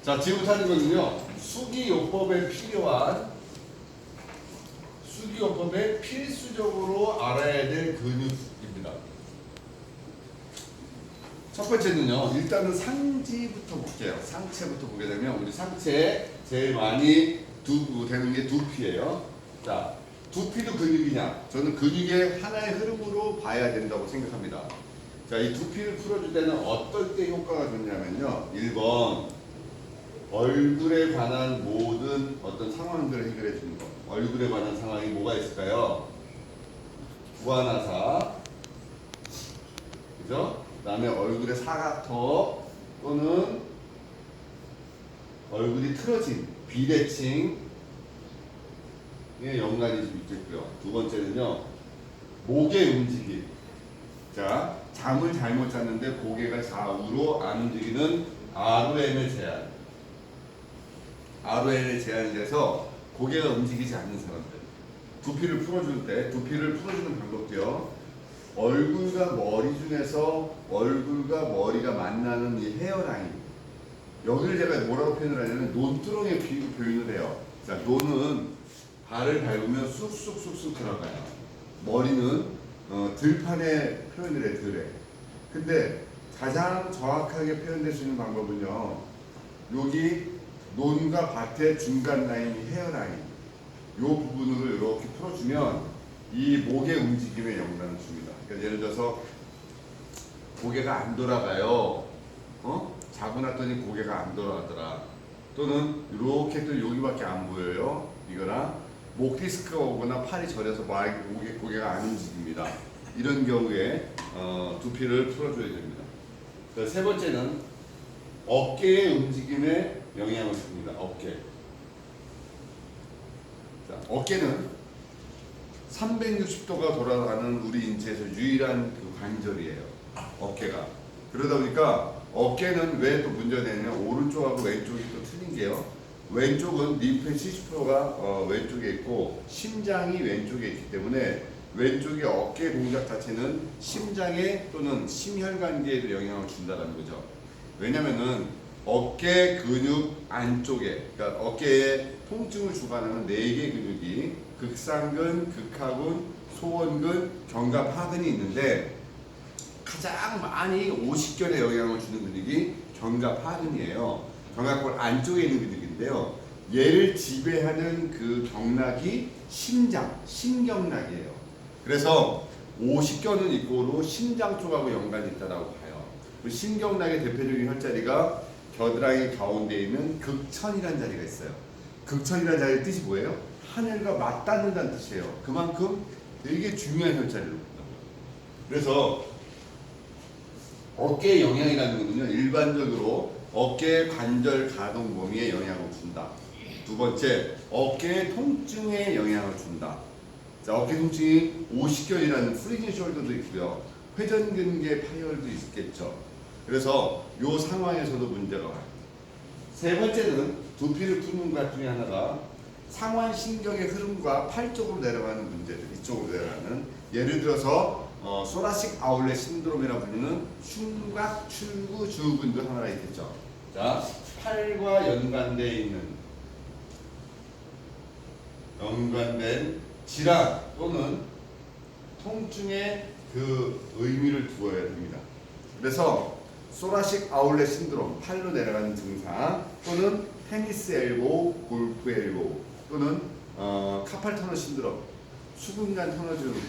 자, 지금부터 하는 거는요, 수기요법에 필수적으로 알아야 될 근육입니다. 첫 번째는요, 일단은 상지부터 볼게요. 상체부터 보게 되면, 우리 상체 제일 많이 되는 게 두피예요. 자, 두피도 근육이냐? 저는 근육의 하나의 흐름으로 봐야 된다고 생각합니다. 자, 이 두피를 풀어줄 때는 어떨 때 효과가 좋냐면요, 1번 얼굴에 관한 모든 어떤 상황들을 해결해 주는 거. 얼굴에 관한 상황이 뭐가 있을까요? 구안화사, 그죠? 그 다음에 얼굴에 사각턱 또는 얼굴이 틀어진 비대칭에 연관이 좀 있겠고요. 두 번째는요, 목의 움직임. 자, 잠을 잘못 잤는데 고개가 좌우로 안 움직이는 ROM의 제한. ROM의 제한이 돼서 고개가 움직이지 않는 사람들. 두피를 풀어줄 때, 두피를 풀어주는 방법도요, 얼굴과 머리 중에서 얼굴과 머리가 만나는 이 헤어라인. 여기를 제가 뭐라고 표현을 하냐면 논두렁에 표현을 해요. 자, 논은 발을 밟으면 쑥쑥쑥쑥 들어가요. 머리는 들판에 표현을 해, 들에. 근데 가장 정확하게 표현될 수 있는 방법은요, 여기 논과 밭의 중간 라인이 헤어라인, 이 부분을 이렇게 풀어주면 이 목의 움직임에 영향을 줍니다. 그러니까 예를 들어서 고개가 안 돌아가요. 자고 났더니 고개가 안 돌아가더라. 또는 이렇게 또 여기밖에 안 보여요. 이거나 목 디스크가 오거나 팔이 저려서 고개가 안 움직입니다. 이런 경우에 두피를 풀어줘야 됩니다. 세 번째는 어깨의 움직임에 영향을 줍니다. 어깨. 자, 어깨는 360도가 돌아가는 우리 인체에서 유일한 그 관절이에요. 어깨가. 그러다 보니까 어깨는 왜 또 문제가 되냐면 오른쪽하고 왼쪽이 또 틀린 게요. 왼쪽은 림프의 70%가 왼쪽에 있고 심장이 왼쪽에 있기 때문에 왼쪽의 어깨 동작 자체는 심장에 또는 심혈관계에도 영향을 준다는 거죠. 왜냐면은 어깨 근육 안쪽에, 그러니까 어깨에 통증을 주관하는 4개 근육이 극상근, 극하근, 소원근, 견갑하근이 있는데 가장 많이 오십견에 영향을 주는 근육이 견갑하근이에요. 견갑골 안쪽에 있는 근육인데요. 얘를 지배하는 그 경락이 심경락이에요. 그래서 오십견은 이꼬로 심장 쪽하고 연관이 있다고 봐요. 그 심경락의 대표적인 혈자리가 겨드랑이 가운데 있는 극천이라는 자리가 있어요. 극천이라는 자리의 뜻이 뭐예요? 하늘과 맞닿는다는 뜻이에요. 그만큼 되게 중요한 혈자리로 본다고요. 그래서 어깨의 영향이라는 것은요, 일반적으로 어깨 관절 가동 범위에 영향을 준다. 두 번째, 어깨 통증에 영향을 준다. 자, 어깨 통증이 오십견이라는 프리즌 숄더도 있고요. 회전근개 파열도 있겠죠. 그래서 이 상황에서도 문제가 와요. 세 번째는 두피를 푸는 것 중에 하나가 상완신경의 흐름과 팔 쪽으로 내려가는 문제들, 이쪽으로 내려가는. 예를 들어서 소라식 아울렛 신드롬이라고 불리는 흉곽 출구 주근도 하나가 있겠죠. 자, 팔과 연관된 질환 또는 통증에 그 의미를 두어야 됩니다. 그래서 소라식 아울렛 신드롬, 팔로 내려가는 증상, 또는 테니스 엘보, 골프 엘보, 또는 카팔 터널 신드롬, 수근관 터널 증후군,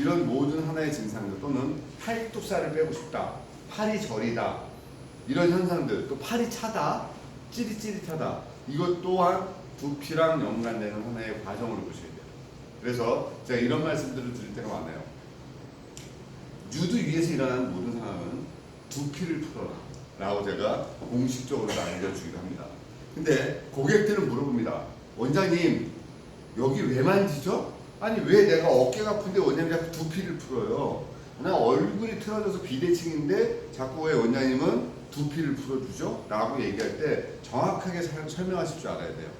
이런 모든 하나의 증상들, 또는 팔뚝살을 빼고 싶다, 팔이 저리다, 이런 현상들, 또 팔이 차다, 찌릿찌릿하다, 이것 또한 두피랑 연관되는 하나의 과정으로 보셔야 돼요. 그래서 제가 이런 말씀들을 드릴 때가 많아요. 유두 위에서 일어나는 모든 상황은 두피를 풀어라 라고 제가 공식적으로 알려주기도 합니다. 근데 고객들은 물어봅니다. 원장님, 여기 왜 만지죠? 아니, 왜 내가 어깨가 아픈데 원장님 자꾸 두피를 풀어요? 나 얼굴이 틀어져서 비대칭인데 자꾸 왜 원장님은 두피를 풀어주죠? 라고 얘기할 때 정확하게 설명하실 줄 알아야 돼요.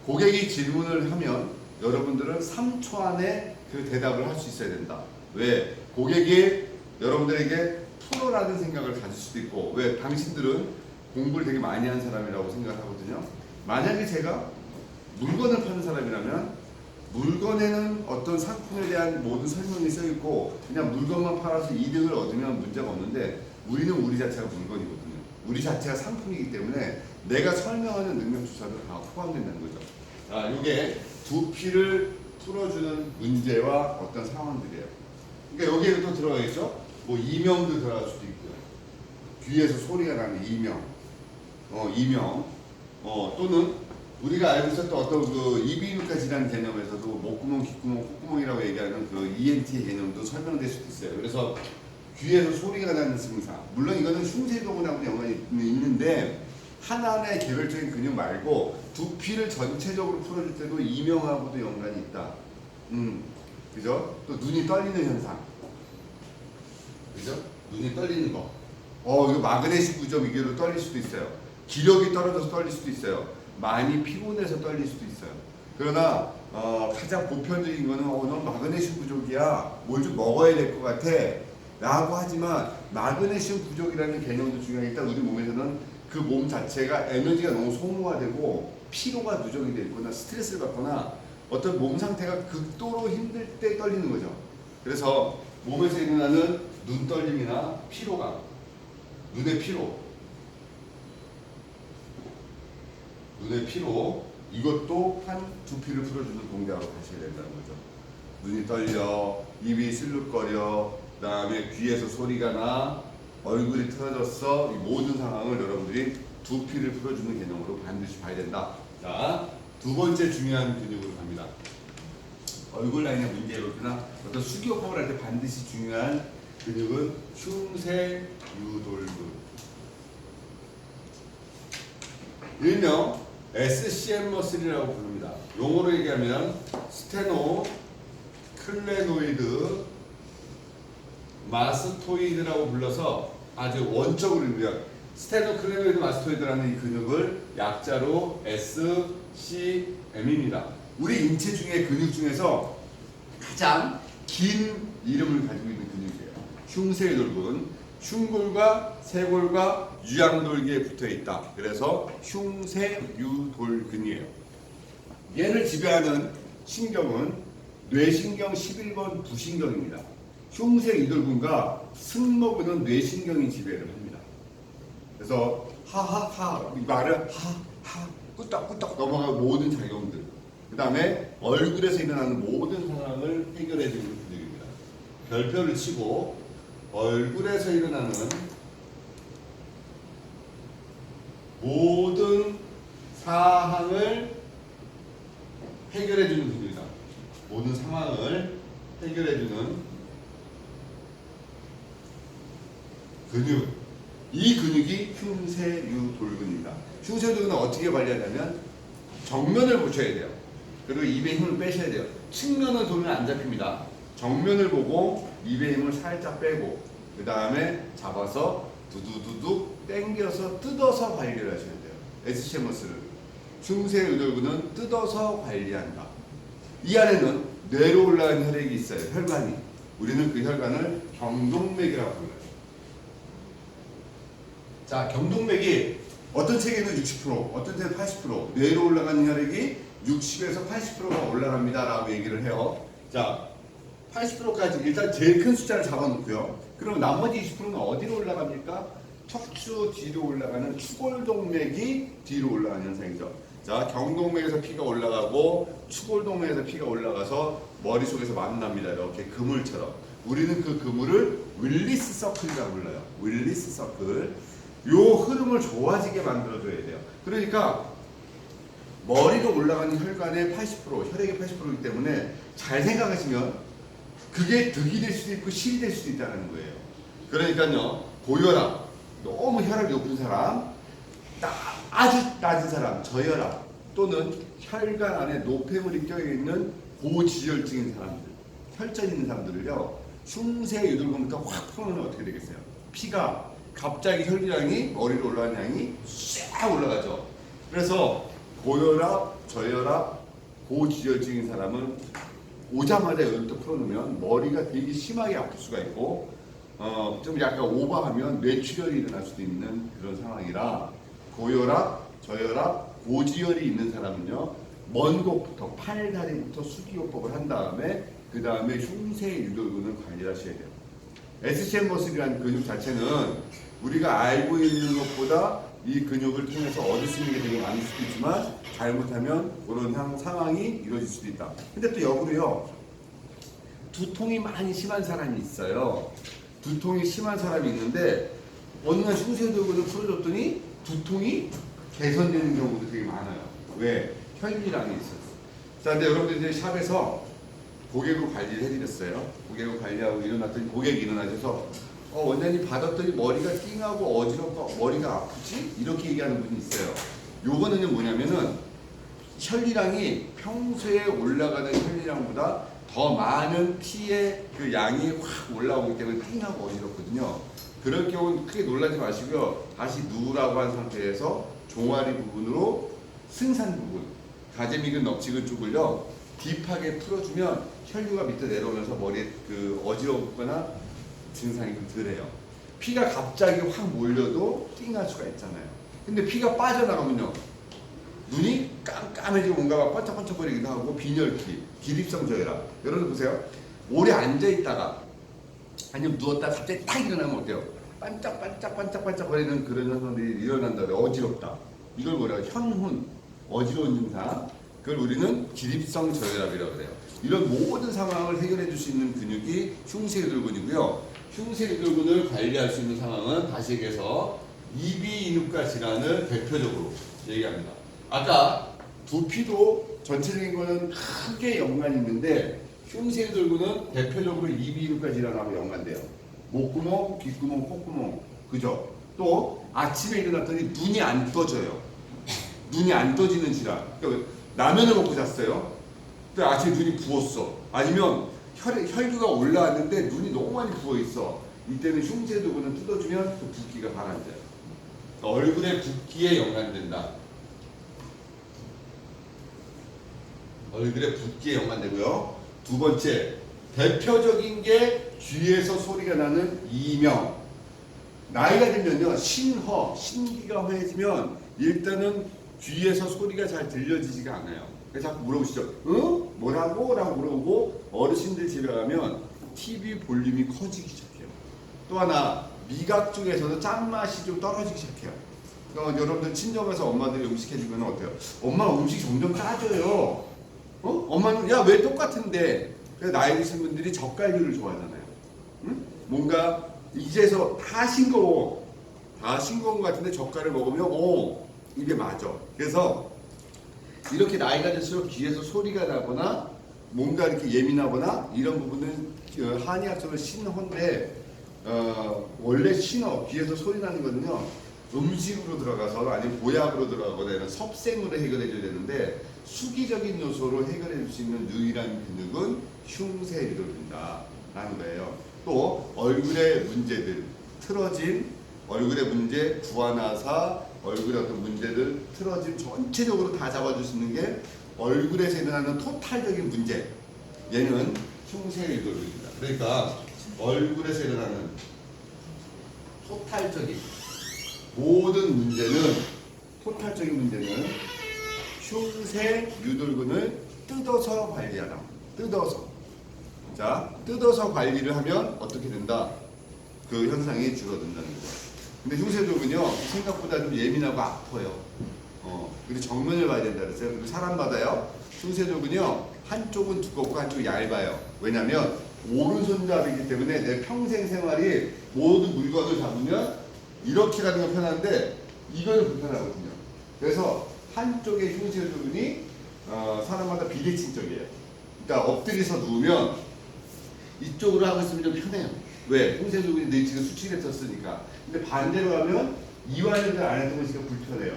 고객이 질문을 하면 여러분들은 3초 안에 그 대답을 할 수 있어야 된다. 왜? 고객이 여러분들에게 프로라는 생각을 가질 수도 있고, 왜? 당신들은 공부를 되게 많이 한 사람이라고 생각하거든요. 만약에 제가 물건을 파는 사람이라면 물건에는 어떤 상품에 대한 모든 설명이 써 있고 그냥 물건만 팔아서 이득을 얻으면 문제가 없는데 우리는 우리 자체가 물건이거든요. 우리 자체가 상품이기 때문에 내가 설명하는 능력 주사도 다 포함된다는 거죠. 자, 이게 두피를 풀어주는 문제와 어떤 상황들이에요. 그러니까 여기에 또 들어가겠죠. 뭐 이명도 들어갈 수도 있고요. 귀에서 소리가 나는 이명, 이명, 또는 우리가 알고 있었던 어떤 그 이비인후과 질환 개념에서도 목구멍, 귓구멍, 콧구멍이라고 얘기하는 그 ENT의 개념도 설명될 수도 있어요. 그래서 귀에서 소리가 나는 증상, 물론 이거는 흉쇄도구하고 연관이 있는데 하나하나의 개별적인 근육 말고 두피를 전체적으로 풀어줄 때도 이명하고도 연관이 있다. 그죠? 또 눈이 떨리는 현상, 그죠? 눈이 떨리는 거. 이거 마그네슘 부족 위기로 떨릴 수도 있어요. 기력이 떨어져서 떨릴 수도 있어요. 많이 피곤해서 떨릴 수도 있어요. 그러나 가장 보편적인 거는 넌 마그네슘 부족이야. 뭘 좀 먹어야 될 것 같아. 라고 하지만 마그네슘 부족이라는 개념도 중요하겠다. 우리 몸에서는 그 몸 자체가 에너지가 너무 소모가 되고 피로가 누적이 돼 있거나 스트레스를 받거나 어떤 몸 상태가 극도로 힘들 때 떨리는 거죠. 그래서 몸에서 일어나는 눈 떨림이나 피로감, 눈의 피로, 이것도 한 두피를 풀어주는 동작으로 하셔야 된다는 거죠. 눈이 떨려, 입이 슬룩거려, 그 다음에 귀에서 소리가 나, 얼굴이 틀어졌어. 이 모든 상황을 여러분들이 두피를 풀어주는 개념으로 반드시 봐야 된다. 자, 두 번째 중요한 근육으로 갑니다. 얼굴 라인의 문제로나 어떤 수교법을 할 때 반드시 중요한 근육은 흉쇄유돌근. 일명 SCM 머슬이라고 부릅니다. 용어로 얘기하면 스테노 클레노이드 마스토이드라고 불러서 아주 원적으로 읽으면 스테노 클레노이드 마스토이드라는 이 근육을 약자로 SCM입니다. 우리 인체 중에 근육 중에서 가장 긴 이름을 가지고 있는 근육이에요. 흉쇄유돌근. 흉골과 쇄골과 유양돌기에 붙어 있다. 그래서 흉쇄유돌근이에요. 얘를 지배하는 신경은 뇌신경 11번 부신경입니다. 흉쇄유돌근과 승모근은 뇌신경이 지배를 합니다. 그래서 하하하 이 말을 하하 끄떡끄떡 넘어가는 모든 작용들, 그 다음에 얼굴에서 일어나는 모든 상황을 해결해 주는 근육입니다. 별표를 치고 얼굴에서 일어나는 모든 사항을 해결해 주는 근육이다. 모든 상황을 해결해 주는 근육. 이 근육이 흉쇄유돌근입니다. 흉쇄유돌근은 어떻게 관리하냐면 정면을 보셔야 돼요. 그리고 입에 힘을 빼셔야 돼요. 측면을 돌면 안 잡힙니다. 정면을 보고 입의 힘을 살짝 빼고 그 다음에 잡아서 두두두두 당겨서 뜯어서 관리를 하셔야 돼요. SCM 머슬을. 흉쇄유돌근은 뜯어서 관리한다. 이 안에는 뇌로 올라가는 혈액이 있어요. 혈관이. 우리는 그 혈관을 경동맥이라고 불러요. 자, 경동맥이 어떤 책에는 60%, 어떤 책에는 80%, 뇌로 올라가는 혈액이 60에서 80%가 올라갑니다 라고 얘기를 해요. 자, 80%까지 일단 제일 큰 숫자를 잡아놓고요. 그럼 나머지 20%는 어디로 올라갑니까? 척추 뒤로 올라가는 추골동맥이 뒤로 올라가는 현상이죠. 자, 경동맥에서 피가 올라가고 추골동맥에서 피가 올라가서 머릿속에서 만납니다. 이렇게 그물처럼. 우리는 그 그물을 윌리스 서클이라고 불러요. 윌리스 서클. 요 흐름을 좋아지게 만들어줘야 돼요. 그러니까 머리로 올라가는 혈관의 80%, 혈액의 80%이기 때문에 잘 생각하시면 그게 득이 될 수도 있고 실이 될 수도 있다는 거예요. 그러니까요, 고혈압, 너무 혈압이 높은 사람, 아주 낮은 사람, 저혈압 또는 혈관 안에 노폐물이 껴있는 고지혈증인 사람들, 혈전 있는 사람들을요, 흉쇄유돌근부터 확 풀어놓으면 어떻게 되겠어요? 피가 갑자기 혈류량이 머리로 올라가는 양이 쫙 올라가죠. 그래서 고혈압, 저혈압, 고지혈증인 사람은 오자마자 여기부터 풀어놓으면 머리가 되게 심하게 아플 수가 있고 좀 약간 오버하면 뇌출혈이 일어날 수도 있는 그런 상황이라 고혈압, 저혈압, 고지혈이 있는 사람은요, 먼 곳부터 팔다리부터 수기요법을 한 다음에 그 다음에 흉쇄 유돌근을 관리를 하셔야 돼요. SCM 머슬이라는 근육 자체는 우리가 알고 있는 것보다 이 근육을 통해서 얻을 수 있는 게 되게 많을 수도 있지만 잘못하면 그런 상황이 이루어질 수도 있다. 근데 또 역으로요, 두통이 많이 심한 사람이 있어요. 두통이 심한 사람이 있는데 어느 날 흉쇄유돌근을 풀어줬더니 두통이 개선되는 경우도 되게 많아요. 왜? 혈류량이 있어서. 자, 근데 여러분들 이제 샵에서 고객을 관리를 해드렸어요. 고객을 관리하고 일어났더니 고객이 일어나셔서 원장님 받았더니 머리가 띵하고 어지럽고 머리가 아프지? 이렇게 얘기하는 분이 있어요. 요거는 뭐냐면은 혈류량이 평소에 올라가는 혈류량보다 더 많은 피의 그 양이 확 올라오기 때문에 띵하고 어지럽거든요. 그럴 경우는 크게 놀라지 마시고요. 다시 누우라고 한 상태에서 종아리 부분으로 승산 부분, 가재미근 넙지근 쪽을요 딥하게 풀어주면 혈류가 밑에 내려오면서 머리에 그 어지럽거나 증상이 좀 덜해요. 피가 갑자기 확 몰려도 띵할 수가 있잖아요. 근데 피가 빠져나가면요 눈이 깜깜해지고 뭔가 막 번쩍번쩍거리기도 하고 빈혈기, 기립성 저혈압. 여러분 보세요. 오래 앉아있다가 아니면 누웠다가 갑자기 딱 일어나면 어때요? 반짝반짝반짝반짝거리는 그런 현상들이 일어난다고 어지럽다. 이걸 뭐라고 현훈, 어지러운 증상. 그걸 우리는 기립성 저혈압이라고 그래요. 이런 모든 상황을 해결해 줄 수 있는 근육이 흉쇄유돌근이고요. 흉쇄유돌근을 관리할 수 있는 상황은 다시 얘기해서 이비인후과 질환을 대표적으로 얘기합니다. 아까 두피도 전체적인 거는 크게 연관이 있는데 흉쇄유돌근은 대표적으로 이비인후과 질환하고 연관돼요. 목구멍, 귓구멍, 콧구멍, 그죠? 또 아침에 일어났더니 눈이 안 떠져요. 눈이 안 떠지는 질환. 그러니까 라면을 먹고 잤어요. 근데 아침에 눈이 부었어. 아니면 혈류가 올라왔는데 눈이 너무 많이 부어 있어. 이때는 흉쇄유돌근을 뜯어주면 그 붓기가 가라앉아요. 얼굴의 붓기에 연관된다. 얼굴의 붓기에 연관되고요. 두 번째, 대표적인 게 귀에서 소리가 나는 이명. 나이가 들면요, 신기가 허해지면 일단은 귀에서 소리가 잘 들려지지가 않아요. 그래서 자꾸 물어보시죠. 응? 뭐라고? 라고 물어보고 어르신들 집에 가면 TV 볼륨이 커지기 시작해요. 또 하나, 미각 쪽에서도 짠맛이 좀 떨어지기 시작해요. 그러니까 여러분들 친정에서 엄마들이 음식 해주면 어때요? 엄마 음식 점점 짜져요. 엄마는 야 왜 똑같은데? 그래서 나이 드신 분들이 젓갈류를 좋아하잖아요. 응? 뭔가 이제서 다 싱거운 것 같은데 젓갈을 먹으면 이게 맞아. 그래서 이렇게 나이가 들수록 귀에서 소리가 나거나 뭔가 이렇게 예민하거나 이런 부분은 한의학적으로 신호인데 원래 신호 귀에서 소리 나는 거는요 음식으로 들어가서 아니면 보약으로 들어가거나 이런 섭생으로 해결해 줘야 되는데 수기적인 요소로 해결해 줄 수 있는 유일한 근육은 흉쇄유돌근이다 라는 거예요. 또 얼굴의 문제들, 틀어진 얼굴의 문제, 구안화사, 얼굴의 어떤 문제들, 틀어짐 전체적으로 다 잡아줄 수 있는 게 얼굴에서 일어나는 토탈적인 문제. 얘는 흉쇄유돌근입니다. 그러니까 얼굴에서 일어나는 토탈적인 모든 문제는 흉쇄유돌근을 뜯어서 관리하라. 뜯어서 관리를 하면 어떻게 된다? 그 현상이 줄어든다는 거예요. 근데 흉쇄유돌근은요 생각보다 좀 예민하고 아파요. 그리고 정면을 봐야 된다 그랬어요. 그리고 사람마다요 흉쇄유돌근은요 한쪽은 두껍고 한쪽은 얇아요. 왜냐면 오른손잡이기 때문에 내 평생 생활이 모든 물건을 잡으면 이렇게 가는 건 편한데 이거는 불편하거든요. 그래서 한쪽의 흉쇄유돌근이 사람마다 비대칭적이에요. 그러니까 엎드려서 누우면 이쪽으로 하고 있으면 좀 편해요. 왜? 흉쇄유돌근이 내 지금 수축했었으니까. 근데 반대로 하면 이완을 안 했던 것이니까 불편해요.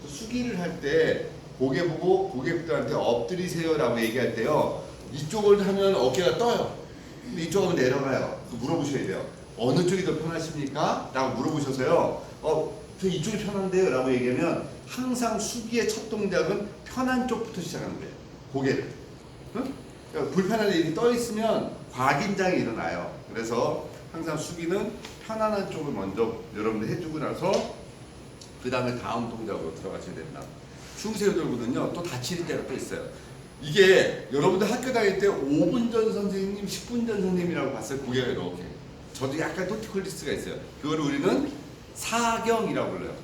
수기를 할 때 고개 보고 고객들한테 엎드리세요라고 얘기할 때요. 이쪽을 하면 어깨가 떠요. 근데 이쪽 하면 내려가요. 물어보셔야 돼요. 어느 쪽이 더 편하십니까? 라고 물어보셔서요. 저 이쪽이 편한데요? 라고 얘기하면 항상 수기의 첫 동작은 편한 쪽부터 시작하는 거예요. 고개를. 응? 그러니까 불편한데 이렇게 떠 있으면 과긴장이 일어나요. 그래서 항상 수기는 편안한 쪽을 먼저 여러분들 해주고 나서 그 다음에 다음 동작으로 들어가셔야 된다. 흉쇄유돌근은요 또 다치는 데가 또 있어요. 이게 여러분들 학교 다닐 때 5분 전 선생님, 10분 전 선생님이라고 봤어요. 고개가 이렇게. 저도 약간 토티콜리스가 있어요. 그걸 우리는 사경이라고 불러요.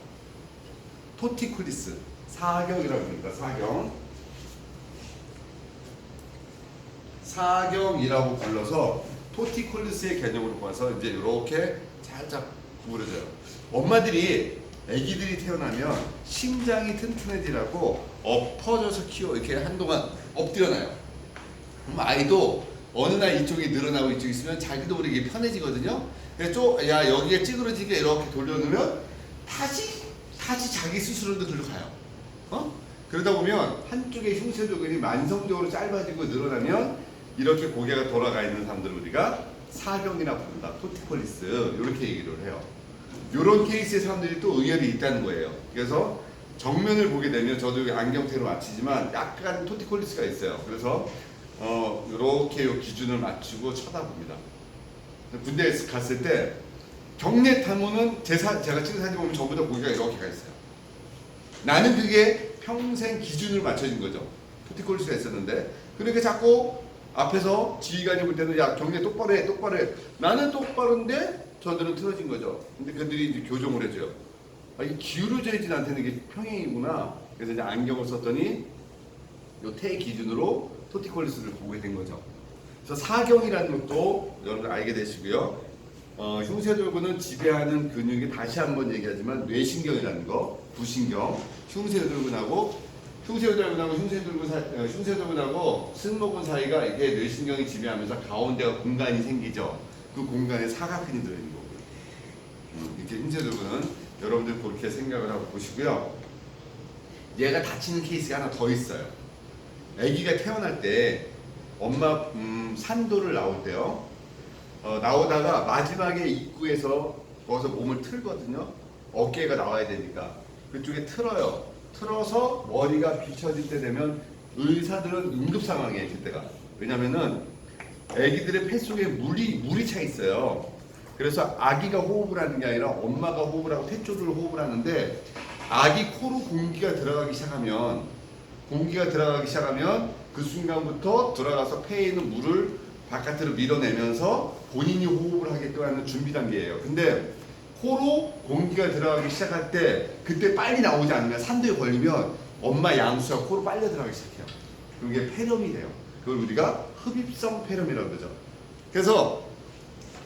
토티콜리스. 사경이라고 합니다. 사경. 사경이라고 불러서 토티콜리스의 개념으로 봐서 이제 이렇게 살짝 구부러져요. 엄마들이 아기들이 태어나면 심장이 튼튼해지라고 엎어져서 이렇게 한동안 엎드려놔요. 그럼 아이도 어느 날 이쪽이 늘어나고 이쪽이 있으면 자기도 모르게 편해지거든요. 그래서 야 여기에 찌그러지게 이렇게 돌려놓으면 다시 자기 스스로도 들어가요. 그러다 보면 한쪽의 흉쇄도근이 만성적으로 짧아지고 늘어나면 이렇게 고개가 돌아가 있는 사람들을 우리가 사경이라 부른다. 토티콜리스 이렇게 얘기를 해요. 이런 케이스의 사람들이 또 의열이 있다는 거예요. 그래서 정면을 보게 되면 저도 안경테로 맞추지만 약간 토티콜리스가 있어요. 그래서 이렇게 요 기준을 맞추고 쳐다봅니다. 군대에 갔을 때 경례 탈모는 제가 찍은 사진 보면 전부 다 고개가 이렇게 가 있어요. 나는 그게 평생 기준을 맞춰진 거죠. 토티콜리스가 있었는데 그러니까 자꾸 앞에서 지휘관이 볼 때는 야 경례 똑바로 해. 나는 똑바로인데 저들은 틀어진 거죠. 근데 그들이 이제 교정을 해줘요. 이게 기울어져 있진 않다는 게 평행이구나. 그래서 이제 안경을 썼더니 요 태 기준으로 토티콜리스를 보게 된 거죠. 그래서 사경이라는 것도 여러분 알게 되시고요. 흉쇄돌근은 지배하는 근육이 다시 한번 얘기하지만 뇌신경이라는 거, 부신경, 흉쇄돌근하고 승모근 사이가 이게 뇌신경이 지배하면서 가운데가 공간이 생기죠. 그 공간에 사각근이 들어있는 거고요. 이렇게 흉쇄돌근은 여러분들 그렇게 생각을 하고 보시고요. 얘가 다치는 케이스가 하나 더 있어요. 아기가 태어날 때 엄마 산도를 나올 때요. 나오다가 마지막에 입구에서 거기서 몸을 틀거든요. 어깨가 나와야 되니까 그쪽에 틀어서 머리가 비춰질 때 되면 의사들은 응급 상황이에요. 그때가. 왜냐면은 아기들의 폐 속에 물이 차 있어요. 그래서 아기가 호흡을 하는 게 아니라 엄마가 호흡을 하고 폐 쪽으로 호흡을 하는데 아기 코로 공기가 들어가기 시작하면 그 순간부터 들어가서 폐에 있는 물을 바깥으로 밀어내면서 본인이 호흡을 하게끔 하는 준비 단계예요. 근데 코로 공기가 들어가기 시작할 때 그때 빨리 나오지 않으면 산도에 걸리면 엄마 양수가 코로 빨려 들어가기 시작해요. 그게 폐렴이 돼요. 그걸 우리가 흡입성 폐렴이라고 그러죠. 그래서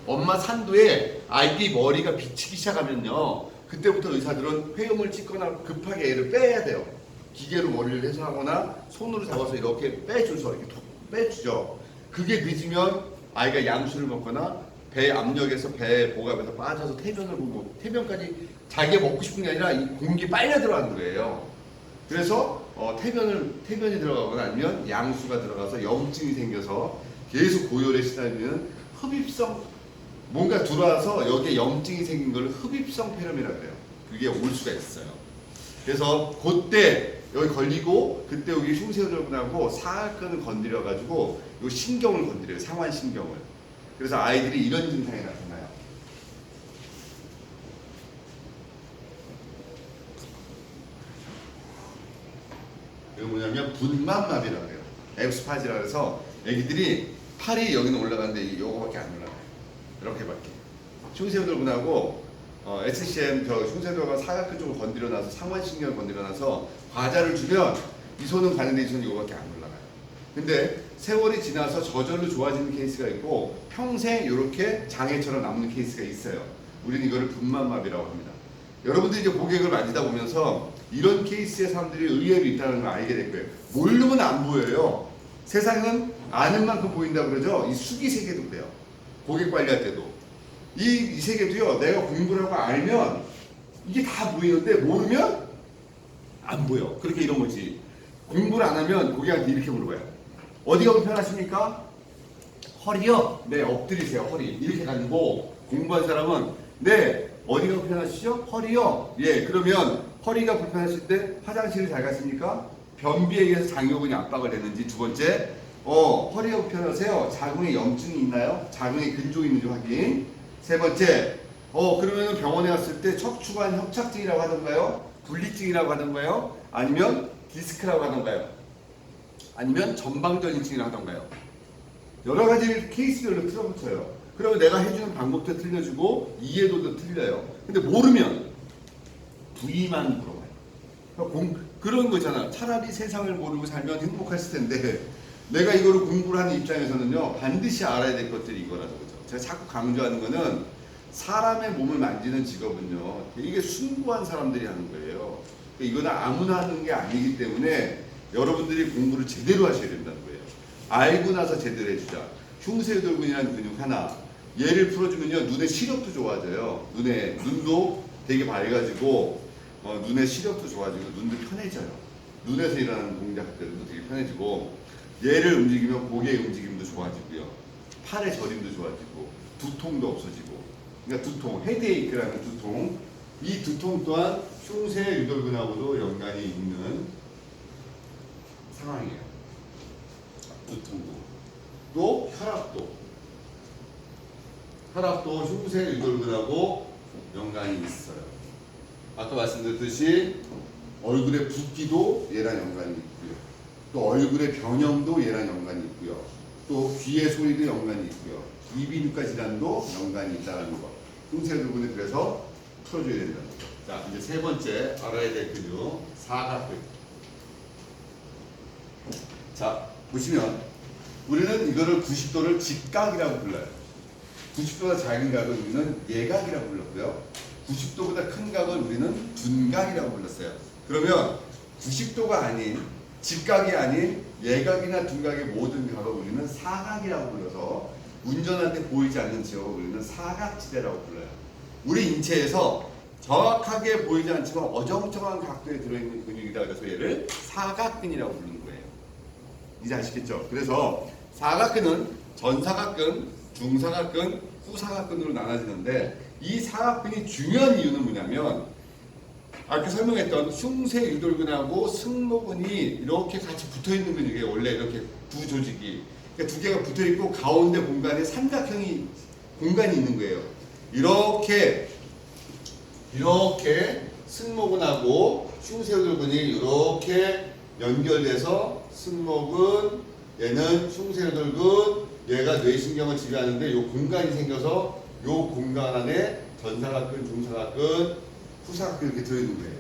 엄마 산도에 아기 머리가 비치기 시작하면요. 그때부터 의사들은 회음을 찍거나 급하게 애를 빼야 돼요. 기계로 머리를 해소하거나 손으로 잡아서 이렇게 빼줘서 이렇게 빼주죠. 그게 늦으면 아이가 양수를 먹거나 배 압력에서 배 복압에서 빠져서 태변을 보고 태변까지 자기가 먹고 싶은 게 아니라 이 공기 빨려 들어가는 거예요. 그래서 태변이 들어가거나 아니면 양수가 들어가서 염증이 생겨서 계속 고열에 시달리는 흡입성 뭔가 들어와서 여기에 염증이 생긴 걸 흡입성 폐렴이라고 해요. 그게 올 수가 있어요. 그래서 그때 여기 걸리고 그때 여기 흉쇄돌근하고 사각근을 건드려 가지고 요 신경을 건드려요. 상완신경을. 그래서 아이들이 이런 증상이 나타나요. 이거 뭐냐면 분만마비라고 해요. 엑스파지라 그래서 애기들이 팔이 여기는 올라가는데 요거밖에 안 올라가요. 이렇게밖에. 흉쇄돌근하고 SCM 흉쇄돌과 사각근 쪽을 건드려놔서 상완신경을 건드려놔서 과자를 주면 이 손은 가는데 이 손은 이거밖에 안 올라가요. 근데 세월이 지나서 저절로 좋아지는 케이스가 있고 평생 이렇게 장애처럼 남는 케이스가 있어요. 우리는 이거를 분만마비라고 합니다. 여러분들이 이제 고객을 만지다 보면서 이런 케이스의 사람들이 의외로 있다는 걸 알게 될 거예요. 모르면 안 보여요. 세상은 아는 만큼 보인다고 그러죠. 이 수기세계도 그래요. 고객 관리할 때도. 이 세계도요, 내가 공부를 하고 알면 이게 다 보이는데 모르면 안 보여. 그렇게 이런 거지. 공부를 안 하면 고객한테 이렇게 물어봐요. 어디가 불편하십니까? 허리요? 네, 엎드리세요. 허리. 이렇게 가지고 공부한 사람은 네, 어디가 불편하시죠? 허리요? 예, 그러면 허리가 불편하실 때 화장실을 잘 갔습니까? 변비에 의해서 장요근이 압박을 했는지. 두 번째, 허리가 불편하세요? 자궁에 염증이 있나요? 자궁에 근종이 있는지 확인. 세 번째, 그러면 병원에 갔을 때 척추관 협착증이라고 하던가요? 분리증이라고 하던가요? 아니면 디스크라고 하던가요? 아니면 전방전이증이라고 하던가요? 여러 가지 케이스별로 틀어붙여요. 그러면 내가 해주는 방법도 틀려주고 이해도도 틀려요. 근데 모르면 부위만 물어봐요. 그런 거잖아. 차라리 세상을 모르고 살면 행복했을 텐데 내가 이거를 공부를 하는 입장에서는요 반드시 알아야 될 것들이 이거라서 그죠. 제가 자꾸 강조하는 거는 사람의 몸을 만지는 직업은요 이게 숭고한 사람들이 하는 거예요. 이거는 아무나 하는 게 아니기 때문에 여러분들이 공부를 제대로 하셔야 된다는 거예요. 알고 나서 제대로 해주자. 흉쇄유돌근이라는 근육 하나 얘를 풀어주면요 눈의 시력도 좋아져요. 눈도 되게 밝아지고 눈의 시력도 좋아지고 눈도 편해져요. 눈에서 일어나는 동작들도 되게 편해지고 얘를 움직이면 고개의 움직임도 좋아지고요. 팔의 저림도 좋아지고 두통도 없어지고 그러니까 두통, 헤드에이크라는 두통 이 두통 또한 흉쇄유돌근하고도 연관이 있는 상황이에요. 두통도 또 혈압도 흉쇄유돌근하고 연관이 있어요. 아까 말씀드렸듯이 얼굴의 붓기도 얘랑 연관이 있고요. 또 얼굴의 변형도 얘랑 연관이 있고요. 또 귀의 소리도 연관이 있고요. 이비인후과 질환도 연관이 있다는 거. 흉쇄유돌근을 그래서 풀어줘야 된다는 거. 자, 이제 세 번째 알아야 될 근육 사각근. 자, 보시면 우리는 이거를 90도를 직각이라고 불러요. 90도가 작은 각을 우리는 예각이라고 불렀고요. 90도보다 큰 각을 우리는 둔각이라고 불렀어요. 그러면 90도가 아닌 직각이 아닌 예각이나 둔각의 모든 각을 우리는 사각이라고 불러서 운전할 때 보이지 않는 지역을 우리는 사각지대라고 불러요. 우리 인체에서 정확하게 보이지 않지만 어정쩡한 각도에 들어있는 근육이다. 그래서 얘를 사각근이라고 부르는 거예요. 이제 아시겠죠? 그래서 사각근은 전사각근, 중사각근, 후사각근으로 나눠지는데 이 사각근이 중요한 이유는 뭐냐면 아까 설명했던 흉쇄유돌근하고 승모근이 이렇게 같이 붙어있는 근육이에요. 원래 이렇게 두 조직이 그러니까 두 개가 붙어있고 가운데 공간에 삼각형이 공간이 있는 거예요. 이렇게 승모근하고 흉쇄유돌근이 이렇게 연결돼서 승모근, 얘는 흉쇄유돌근, 얘가 뇌신경을 지배하는데 이 공간이 생겨서 이 공간 안에 전사각근, 중사각근, 후사각근 이렇게 들어있는 거예요.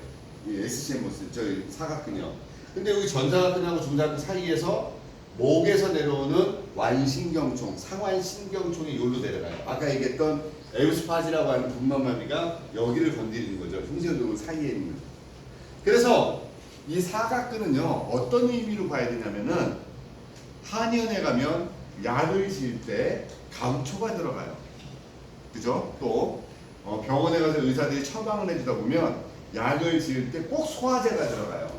이 SCM 모습, 저희 사각근이요. 근데 여기 전사각근하고 중사각근 사이에서 목에서 내려오는 완신경총, 상완신경총이 여기로 내려가요. 아까 얘기했던 에우스파지라고 하는 분만마비가 여기를 건드리는 거죠. 흉쇄유돌근 사이에 있는. 그래서 이 사각근은요 어떤 의미로 봐야 되냐면은 한의원에 가면 약을 지을 때 감초가 들어가요. 그죠? 또 병원에 가서 의사들이 처방을 해주다 보면 약을 지을 때 꼭 소화제가 들어가요.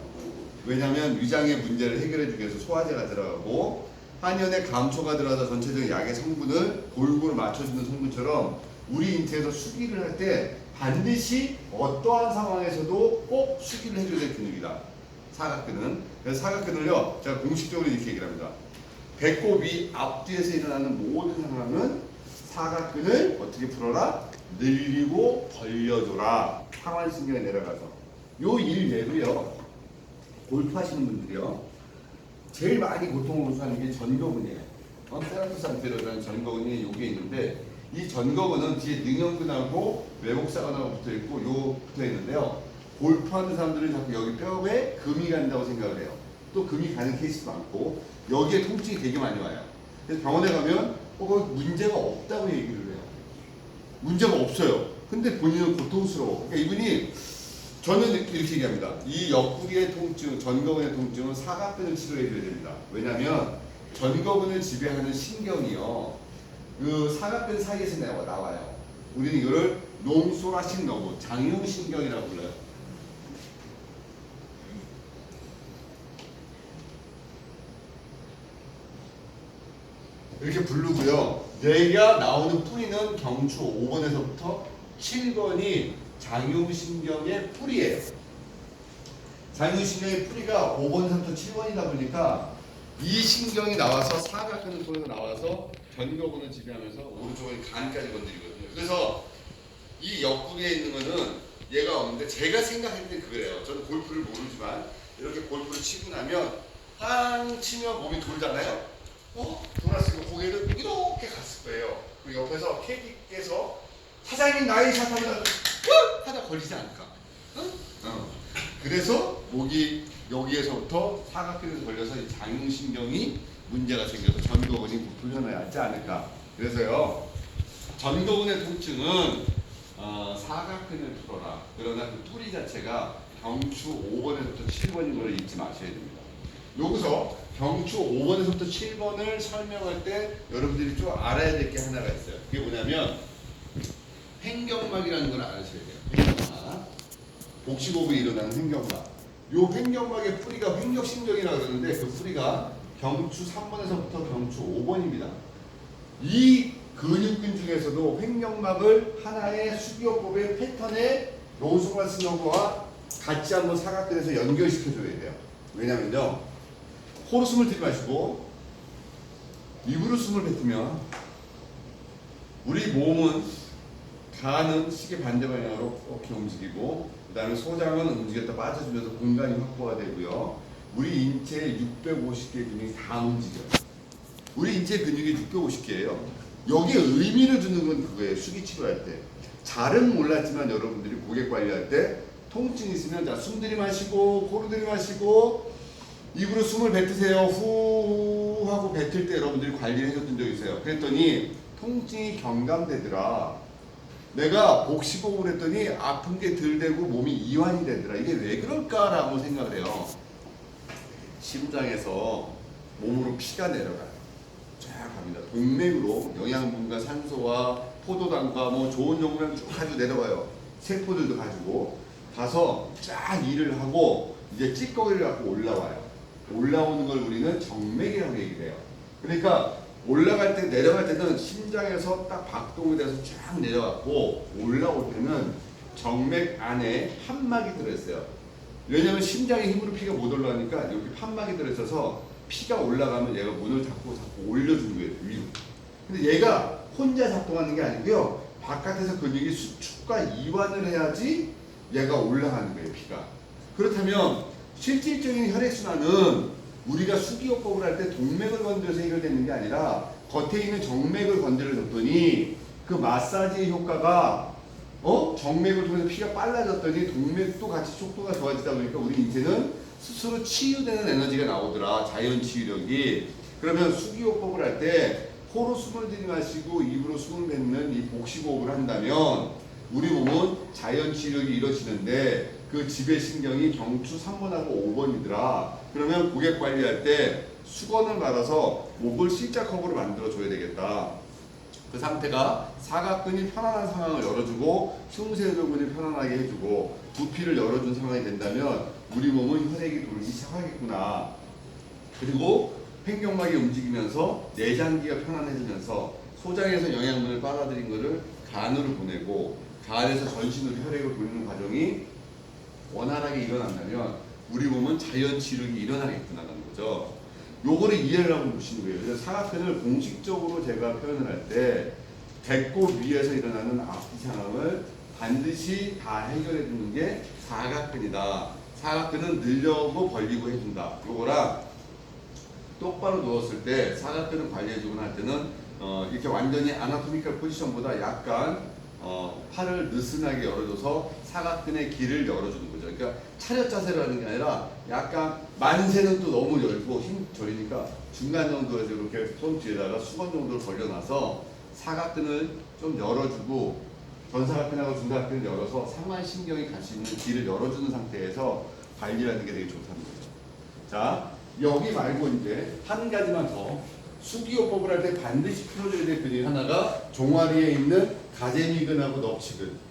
왜냐하면 위장의 문제를 해결해 주기 위해서 소화제가 들어가고 한의원에 감초가 들어가서 전체적인 약의 성분을 골고루 맞춰주는 성분처럼 우리 인체에서 수기를 할 때 반드시 어떠한 상황에서도 꼭 수기를 해줘야 될 근육이다. 사각근은. 그래서 사각근을요 제가 공식적으로 이렇게 얘기를 합니다. 배꼽 위 앞뒤에서 일어나는 모든 상황은 사각근을 어떻게 풀어라? 늘리고 벌려줘라. 상완신경에 내려가서 요 일 외로요 골프 하시는 분들이요 제일 많이 고통을 호소하는 게 전거근이에요. 세라토 상태로는 전거근이 여기에 있는데 이 전거근은 뒤에 능형근하고 외곡사근하고 붙어있고 요 붙어있는데요 골프하는 사람들은 자꾸 여기 뼈에 금이 간다고 생각을 해요. 또 금이 가는 케이스도 많고 여기에 통증이 되게 많이 와요. 그래서 병원에 가면 문제가 없다고 얘기를 해요. 문제가 없어요. 근데 본인은 고통스러워. 그러니까 이분이 저는 이렇게 얘기합니다. 이 옆구리의 통증, 전거근의 통증은 사각근을 치료해줘야 됩니다. 왜냐하면 전거근을 지배하는 신경이요 그 사각근 사이에서 나와요. 우리는 이거를 놈소라식 너브, 장흉신경이라고 불러요. 이렇게 부르고요. 얘가 나오는 뿌리는 경추 5번에서부터 7번이 장흉신경의 뿌리예요. 장흉신경의 뿌리가 5번에서부터 7번이다 보니까 이 신경이 나와서 사각근을 통해서 나와서 전거근을 지배하면서 오른쪽을 간까지 건드리거든요. 그래서 이 옆구리에 있는 거는 얘가 없는데 제가 생각할 때 그래요. 저는 골프를 모르지만 이렇게 골프를 치고 나면 팡 치면 몸이 돌잖아요. 돌았으면 고개를 이렇게 갔을 거예요. 그리고 옆에서 캐디께서 사장님 나이 샷하면 하다 걸리지 않을까? 그래서 목이 여기에서부터 사각근에서 걸려서 이 장신경이 문제가 생겨서 전거근이 불편하지 않을까. 그래서요 전거근의 통증은 사각근을 풀어라. 그러나 그 뿌리 자체가 경추 5번에서부터 7번인 걸 잊지 마셔야 됩니다. 여기서 경추 5번에서부터 7번을 설명할 때 여러분들이 좀 알아야 될 게 하나가 있어요. 그게 뭐냐면 횡격막이라는 걸 아셔야 돼요. 횡격막. 복식호흡이 일어나는 횡격막. 요 횡격막의 뿌리가 횡격신경이라고 그러는데 그 뿌리가 경추 3번에서부터 경추 5번입니다. 이 근육근 중에서도 횡격막을 하나의 수기호흡의 패턴에 로우소가스 너브와 같이 한번 사각근에서 연결시켜줘야 돼요. 왜냐면요, 코로 숨을 들이마시고 입으로 숨을 뱉으면 우리 몸은 간은 시계 반대 방향으로 이렇게 움직이고, 그 다음에 소장은 움직였다 빠져주면서 공간이 확보가 되고요. 우리 인체의 650개 근육이 다 움직여요. 우리 인체 근육이 650개예요. 여기에 의미를 두는 건 그거예요. 수기 치료할 때. 잘은 몰랐지만 여러분들이 고객 관리할 때 통증이 있으면 자, 숨 들이마시고 코로 들이마시고 입으로 숨을 뱉으세요. 후 하고 뱉을 때 여러분들이 관리를 해줬던 적이 있어요. 그랬더니 통증이 경감되더라. 내가 복식호흡을 했더니 아픈 게 덜 되고 몸이 이완이 되더라. 이게 왜 그럴까라고 생각을 해요. 심장에서 몸으로 피가 내려가요. 쫙 갑니다. 동맥으로 영양분과 산소와 포도당과 뭐 좋은 용량 쭉 가지고 내려가요. 세포들도 가지고 가서 쫙 일을 하고 이제 찌꺼기를 갖고 올라와요. 올라오는 걸 우리는 정맥이라고 얘기를 해요. 그러니까 올라갈 때 내려갈 때는 심장에서 딱 박동이 돼서 쫙 내려갔고, 올라올 때는 정맥 안에 판막이 들어있어요. 왜냐면 심장의 힘으로 피가 못 올라가니까 여기 판막이 들어있어서 피가 올라가면 얘가 문을 닫고 자꾸 올려주는 거예요, 위로. 근데 얘가 혼자 작동하는 게 아니고요, 바깥에서 근육이 수축과 이완을 해야지 얘가 올라가는 거예요, 피가. 그렇다면 실질적인 혈액순환은 우리가 수기요법을 할 때 동맥을 건드려서 해결되는 게 아니라 겉에 있는 정맥을 건드려줬더니 그 마사지의 효과가 정맥을 통해서 피가 빨라졌더니 동맥도 같이 속도가 좋아지다 보니까 우리 인체는 스스로 치유되는 에너지가 나오더라. 자연 치유력이. 그러면 수기호흡을 할 때 코로 숨을 들이마시고 입으로 숨을 뱉는 이 복식호흡을 한다면 우리 몸은 자연 치유력이 이루어지는데 그 지배신경이 경추 3번하고 5번이더라. 그러면 고객 관리할 때 수건을 받아서 목을 C자컵으로 만들어줘야 되겠다. 그 상태가 사각근이 편안한 상황을 열어주고 흉쇄도근이 편안하게 해주고 두피를 열어준 상황이 된다면 우리 몸은 혈액이 돌기 시작하겠구나. 그리고 횡격막이 움직이면서 내장기가 편안해지면서 소장에서 영양분을 빨아들인 것을 간으로 보내고 간에서 전신으로 혈액을 돌리는 과정이 원활하게 일어난다면 우리 몸은 자연 치료력이 일어나겠구나라는 거죠. 요거를 이해를 하고 보시는 거예요. 그래서 사각근을 공식적으로 제가 표현을 할 때 배꼽 위에서 일어나는 앞뒤 상황을 반드시 다 해결해 주는 게 사각근이다. 사각근은 늘려고 벌리고 해준다. 요거랑 똑바로 누웠을 때 사각근을 관리해주거나 할 때는 이렇게 완전히 아나토미컬 포지션보다 약간 팔을 느슨하게 열어줘서 사각근의 길을 열어주는 거죠. 그러니까 차렷 자세를 하는 게 아니라 약간 만세는 또 너무 열고 힘 저리니까 중간 정도에서 이렇게 손 뒤에다가 수건 정도를 벌려놔서 사각근을 좀 열어주고 전사각근하고 중사각근을 열어서 상완신경이 갈 수 있는 길을 열어주는 상태에서 관리하는 게 되게 좋다는 거죠. 자, 여기 말고 이제 한 가지만 더 수기요법을 할 때 반드시 풀어줘야 될 근육 하나가 종아리에 있는 가제미근하고 넙치근.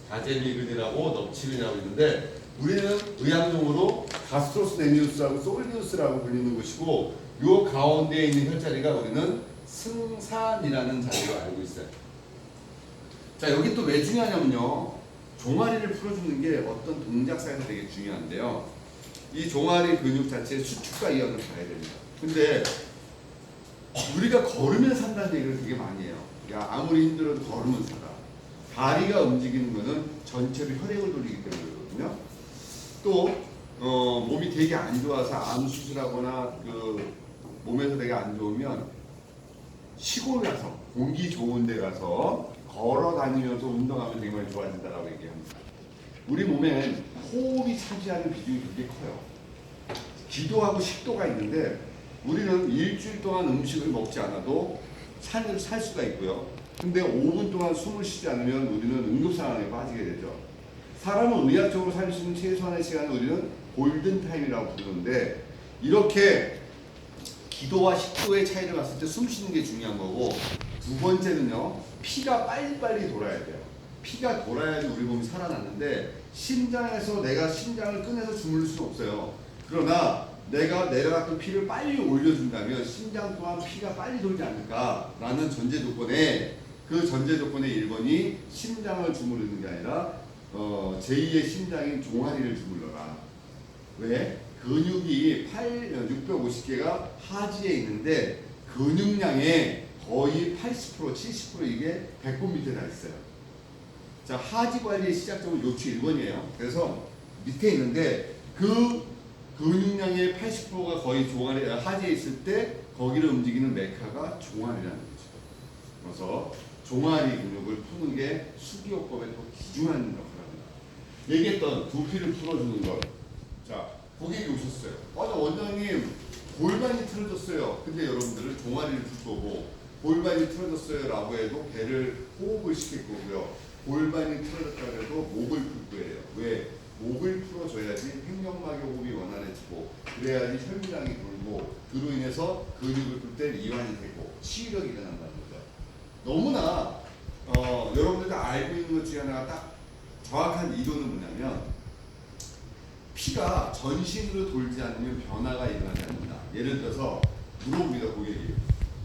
가제미근이라고 넙치근이라고 있는데 우리는 의학용어로 가스트로스 네미우스하고 솔리우스라고 불리는 것이고 요 가운데에 있는 혈자리가 우리는 승산이라는 자리로 알고 있어요. 자, 여기 또 왜 중요하냐면요, 종아리를 풀어주는 게 어떤 동작사에서 되게 중요한데요, 이 종아리 근육 자체의 수축과 이완을 봐야 됩니다. 근데 우리가 걸으면 산다는 얘기를 되게 많이 해요. 야, 아무리 힘들어도 걸으면 살아. 다리가 움직이는 거는 전체로 혈액을 돌리기 때문에 그렇거든요. 또 몸이 되게 안 좋아서 암 수술하거나 그 몸에서 되게 안 좋으면 시골 가서 공기 좋은 데 가서 걸어 다니면서 운동하면 되게 많이 좋아진다라고 얘기합니다. 우리 몸엔 호흡이 차지하는 비중이 굉장히 커요. 기도하고 식도가 있는데 우리는 일주일 동안 음식을 먹지 않아도 살 수가 있고요. 근데 5분 동안 숨을 쉬지 않으면 우리는 응급 상황에 빠지게 되죠. 사람은 의학적으로 살 수 있는 최소한의 시간을 우리는 골든타임이라고 부르는데 이렇게 기도와 식도의 차이를 봤을 때 숨 쉬는 게 중요한 거고 두 번째는요. 피가 빨리빨리 돌아야 돼요. 피가 돌아야지 우리 몸이 살아났는데 심장에서 내가 심장을 꺼내서 주무를 수는 없어요. 그러나 내가 내려갔던 피를 빨리 올려준다면 심장 또한 피가 빨리 돌지 않을까라는 전제 조건에 그 전제 조건의 1번이 심장을 주무르는 게 아니라 제2의 심장인 종아리를 주물러라. 왜? 근육이 650개가 하지에 있는데 근육량의 거의 80% 70% 이게 배꼽 밑에 다 있어요. 자, 하지 관리의 시작점은 요추 1번이에요. 그래서 밑에 있는데 그 근육량의 80%가 거의 종아리 하지에 있을 때 거기를 움직이는 메카가 종아리라는 거죠. 그래서 종아리 근육을 푸는 게 수기요법의 또 귀중한 역할을 합니다. 얘기했던 두피를 풀어주는 것. 자, 고객이 오셨어요. 원장님 골반이 틀어졌어요. 근데 여러분들은 종아리를 풀 거고 골반이 틀어졌어요 라고 해도 배를 호흡을 시킬 거고요. 골반이 틀어졌다고 해도 목을 풀 거예요. 왜? 목을 풀어줘야지 횡격막의 호흡이 원활해지고 그래야지 혈류량이 돌고 그로 인해서 근육을 풀 때 이완이 되고 치유력이 일어난다는 거죠. 너무나 여러분들도 알고 있는 것 중에 하나가 딱 정확한 이론은 뭐냐면 피가 전신으로 돌지 않으면 변화가 일어나지 않는다. 예를 들어서 물어봅니다. 고객이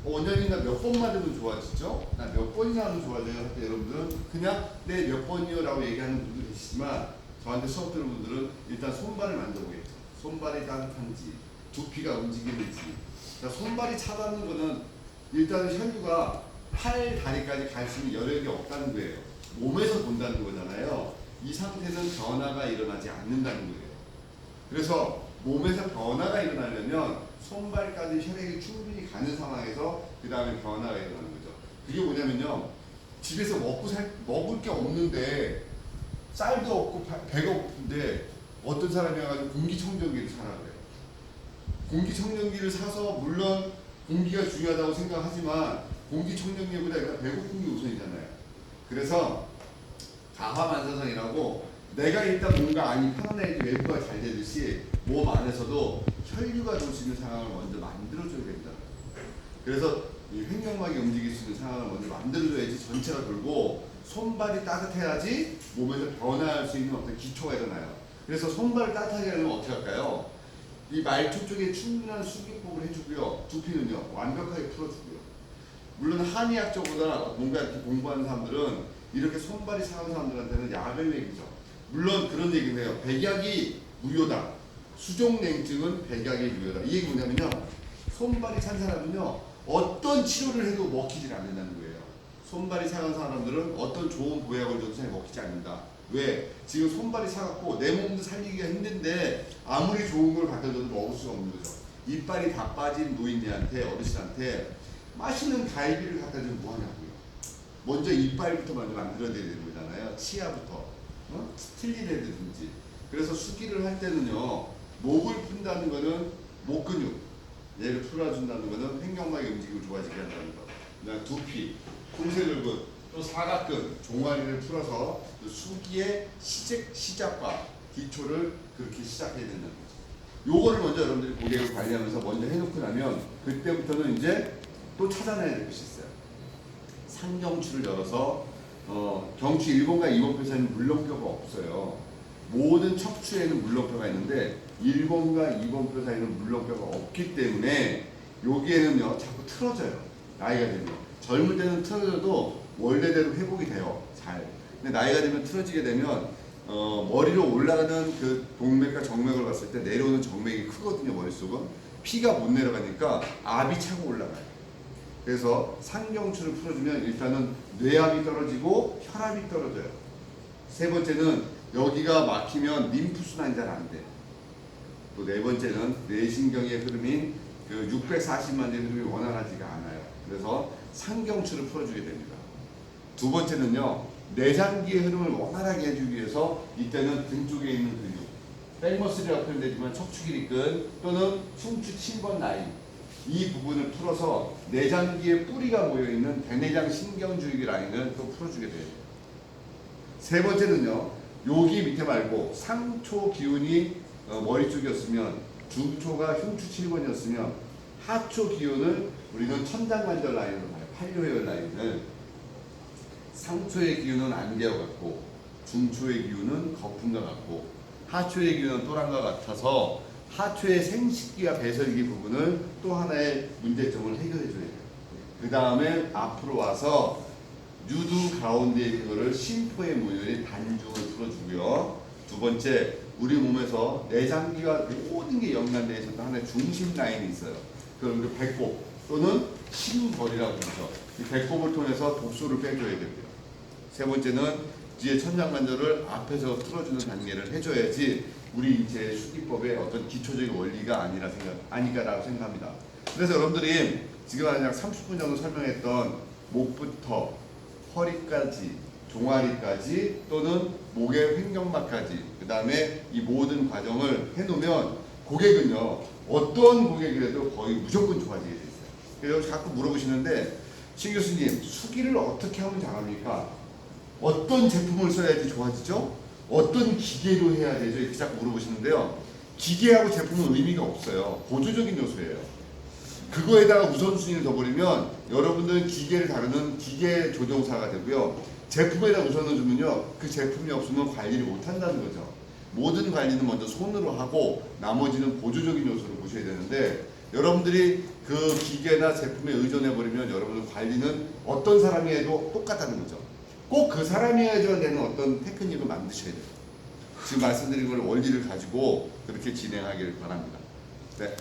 원장님 나 몇 번 맞으면 좋아지죠? 나 몇 번이나 하면 좋아져요? 할 때 여러분들은 그냥 네 몇 번이요 라고 얘기하는 분도 계시지만 저한테 수업 들은 분들은 일단 손발을 만져보겠죠. 손발이 따뜻한지 두피가 움직이는지. 그러니까 손발이 차가운 거는 일단 혈류가 팔 다리까지 갈 수 있는 여력이 없다는 거예요. 몸에서 돈다는 거잖아요. 이 상태는 변화가 일어나지 않는다는 거예요. 그래서 몸에서 변화가 일어나려면 손발까지 혈액이 충분히 가는 상황에서 그 다음에 변화가 일어나는 거죠. 그게 뭐냐면요. 집에서 먹을 게 없는데 쌀도 없고 배가 고픈데 어떤 사람이 와가지고 공기청정기를 사라 그래요. 공기청정기를 사서 물론 공기가 중요하다고 생각하지만 공기청정기보다 일단 배고픈 게 우선이잖아요. 그래서 가화만사성이라고 내가 일단 뭔가 안이 편안해야지 외부가 잘 되듯이 몸 안에서도 혈류가 돌 수 있는 상황을 먼저 만들어줘야 된다. 그래서 이 횡격막이 움직일 수 있는 상황을 먼저 만들어줘야지 전체가 돌고 손발이 따뜻해야지 몸에서 변화할 수 있는 어떤 기초가 일어나요. 그래서 손발을 따뜻하게 하려면 어떻게 할까요? 이 말초 쪽에 충분한 수기법을 해주고요. 두피는요 완벽하게 풀어주고요. 물론 한의학적보다 뭔가 이렇게 공부하는 사람들은 이렇게 손발이 차가운 사람들한테는 약을 먹이죠. 물론 그런 얘기는 해요. 백약이 무효다. 수족냉증은 백약이 무효다. 이 얘기 뭐냐면요. 손발이 찬 사람은요. 어떤 치료를 해도 먹히질 않는다는 거예요. 손발이 차가운 사람들은 어떤 좋은 보약을 줘도 잘 먹히지 않는다. 왜? 지금 손발이 차갑고 내 몸도 살리기가 힘든데 아무리 좋은 걸 갖다 줘도 먹을 수가 없는 거죠. 이빨이 다 빠진 노인네한테 어르신한테 맛있는 갈비를 갖다 주면 뭐하냐고요. 먼저 이빨부터 먼저 만들어야 되는 거잖아요. 치아부터 틀리래든지. 그래서 수기를 할 때는요. 목을 푼다는 거는 목 근육 얘를 풀어준다는 거는 횡격막의 움직임을 좋아지게 한다는 거. 그다음 두피, 풍세절근, 또 사각근, 종아리를 풀어서 그 수기의 시작과 기초를 그렇게 시작해야 된다는 거죠. 요거를 먼저 여러분들이 고객을 관리하면서 먼저 해놓고 나면 그때부터는 이제 또 찾아내야 될 것이 있어요. 상경추를 열어서 경추 1번과 2번표에는 물렁뼈가 없어요. 모든 척추에는 물렁뼈가 있는데 1번과 2번표 사이는 물렁뼈가 없기 때문에 여기에는요 자꾸 틀어져요. 나이가 되면 젊을 때는 틀어져도 원래대로 회복이 돼요. 잘. 근데 나이가 되면 틀어지게 되면 머리로 올라가는 그 동맥과 정맥을 봤을 때 내려오는 정맥이 크거든요. 머릿속은 피가 못 내려가니까 압이 차고 올라가요. 그래서 상경추를 풀어주면 일단은 뇌압이 떨어지고 혈압이 떨어져요. 세 번째는 여기가 막히면 림프순환이 잘 안 돼. 또 네 번째는 뇌신경의 흐름인 그 640만 의 흐름이 원활하지가 않아요. 그래서 상경추를 풀어주게 됩니다. 두 번째는요, 내장기의 흐름을 원활하게 해주기 위해서 이때는 등 쪽에 있는 근육, 백머슬이라고 표현되지만 척추기립근 또는 흉추 7번 라인, 이 부분을 풀어서 내장기의 뿌리가 모여있는 대내장 신경주의기 라인을 또 풀어주게 돼요. 세 번째는요, 여기 밑에 말고 상초 기운이 머리 쪽이었으면, 중초가 흉추 7번이었으면, 하초 기운을 우리는 천장관절 라인으로 봐요. 팔뇨혈 라인을. 상초의 기운은 안개와 같고, 중초의 기운은 거품과 같고, 하초의 기운은 또랑과 같아서 하초의 생식기와 배설기 부분을 또 하나의 문제점을 해결해 줘야 돼요. 그 다음에 앞으로 와서 유두 가운데 그거를 심포의 모여인 단중을 풀어주고요. 두 번째, 우리 몸에서 내장기와 모든 게 연관되어 있었던 하나의 중심 라인이 있어요. 그걸 우리 배꼽 또는 심벌이라고 하죠. 이 배꼽을 통해서 독소를 빼줘야 됩니다. 세 번째는 뒤에 천장관절을 앞에서 풀어주는 단계를 해줘야지 우리 인체의 수기법의 어떤 기초적인 원리가 아니라고 생각합니다. 그래서 여러분들이 지금 약 30분 정도 설명했던 목부터 허리까지, 종아리까지 또는 목의 횡격막까지, 그 다음에 이 모든 과정을 해놓으면 고객은요, 어떤 고객이라도 거의 무조건 좋아지게 돼 있어요. 그래서 자꾸 물어보시는데, 신 교수님, 수기를 어떻게 하면 잘합니까? 어떤 제품을 써야지 좋아지죠? 어떤 기계로 해야 되죠? 이렇게 자꾸 물어보시는데요. 기계하고 제품은 의미가 없어요. 보조적인 요소예요. 그거에다가 우선순위를 둬버리면 여러분들은 기계를 다루는 기계 조종사가 되고요. 제품에다 우선을 주면요, 그 제품이 없으면 관리를 못한다는 거죠. 모든 관리는 먼저 손으로 하고 나머지는 보조적인 요소를 보셔야 되는데, 여러분들이 그 기계나 제품에 의존해버리면 여러분들 관리는 어떤 사람이 해도 똑같다는 거죠. 꼭 그 사람이 해줘야 되는 어떤 테크닉을 만드셔야 돼요. 지금 말씀드린 걸 원리를 가지고 그렇게 진행하길 바랍니다. 네.